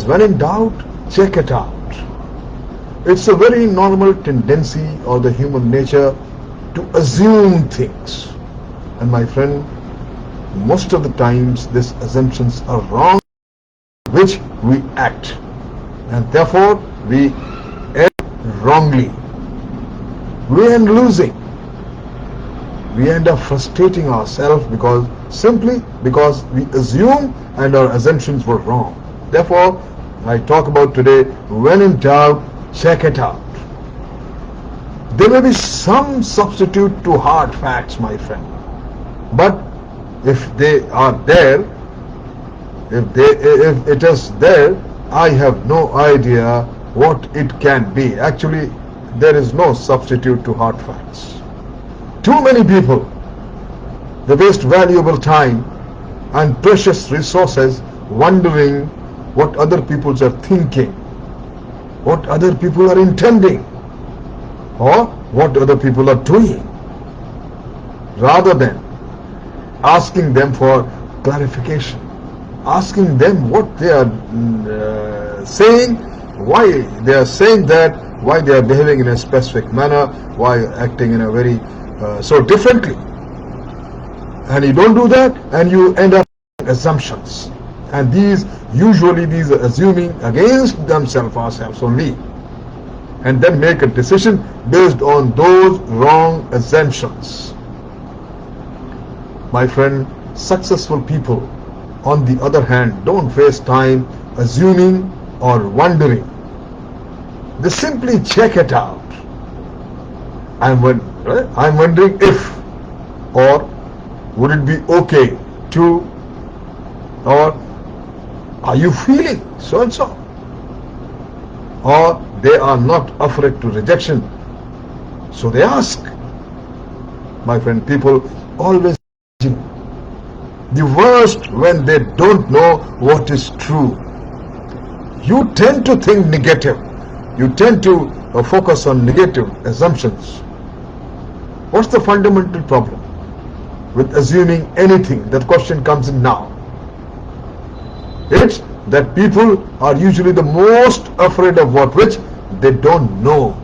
when in doubt, check it out. It's a very normal tendency or the human nature to assume things. And my friend, most of the times these assumptions are wrong, which we act. And therefore we act wrongly. We end losing. We end up frustrating ourselves simply because we assume and our assumptions were wrong. Therefore, I talk about today, when in doubt, check it out. There may be some substitute to hard facts, my friend. But if they are there, if it is there, I have no idea what it can be. Actually, there is no substitute to hard facts. Too many people, they waste valuable time and precious resources wondering what other people are thinking, what other people are intending, or what other people are doing, rather than asking them for clarification, asking them what they are saying, why they are saying that, why they are behaving in a specific manner, why acting in a very so differently. And you don't do that, and you end up with assumptions. And these are assuming against ourselves only, and then make a decision based on those wrong assumptions. My friend, successful people, on the other hand, don't waste time assuming or wondering. They simply check it out. I'm wondering if, or would it be okay to, or are you feeling so and so? Or they are not afraid to rejection, so they ask. My friend, people always the worst when they don't know what is true. You tend to think negative. You tend to focus on negative assumptions. What's the fundamental problem with assuming anything? That question comes in now. It's that people are usually the most afraid of which they don't know.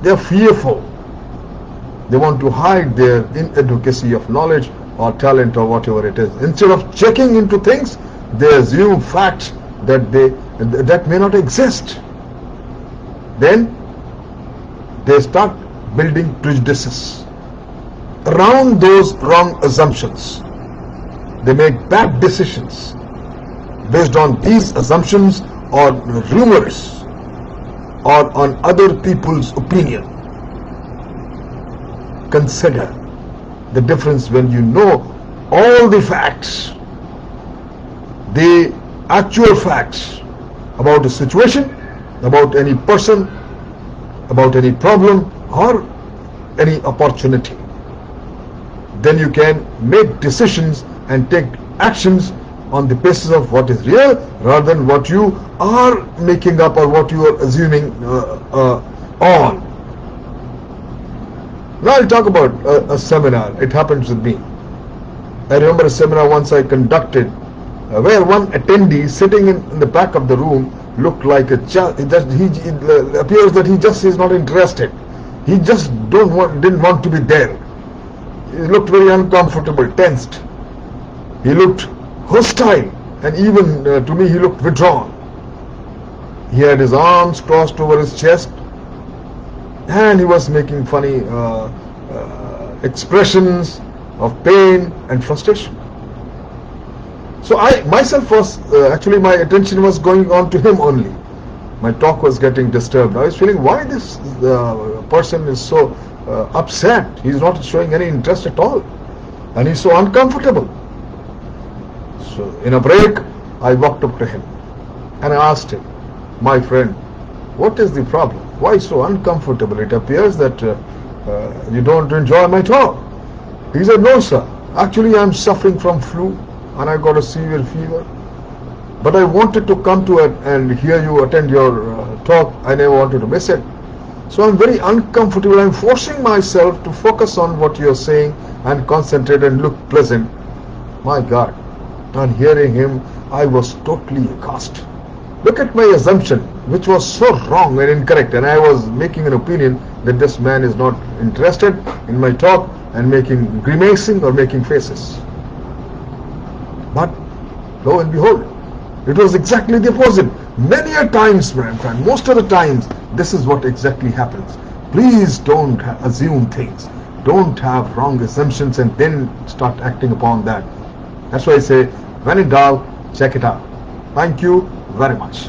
They are fearful. They want to hide their inadequacy of knowledge or talent or whatever it is. Instead of checking into things, they assume facts that may not exist. Then they start building prejudices around those wrong assumptions. They make bad decisions based on these assumptions or rumors or on other people's opinion. Consider the difference when you know all the facts, the actual facts about a situation, about any person, about any problem or any opportunity. Then you can make decisions and take actions on the basis of what is real rather than what you are making up or what you are assuming on. Now I'll talk about a seminar. It happens with me. I remember a seminar once I conducted where one attendee sitting in the back of the room looked like it appears that he just is not interested. He just didn't want to be there. He looked very uncomfortable, tensed. He looked hostile, and even to me he looked withdrawn. He had his arms crossed over his chest, and he was making funny expressions of pain and frustration. So I myself was actually my attention was going on to him only. My talk was getting disturbed. I was feeling why this person is so upset. He's not showing any interest at all, and he's so uncomfortable. So in a break, I walked up to him and I asked him, "My friend, what is the problem? Why so uncomfortable? It appears that you don't enjoy my talk." He said, "No sir, actually I am suffering from flu and I got a severe fever, but I wanted to come to it and hear you attend your talk. I never wanted to miss it. So I'm very uncomfortable. I'm forcing myself to focus on what you're saying and concentrate and look pleasant." My God, on hearing him, I was totally aghast. Look at my assumption, which was so wrong and incorrect, and I was making an opinion that this man is not interested in my talk and making grimacing or making faces. But lo and behold, it was exactly the opposite. Many a times, my friend, most of the times, this is what exactly happens. Please don't assume things. Don't have wrong assumptions and then start acting upon that. That's why I say, when in doubt, check it out. Thank you very much.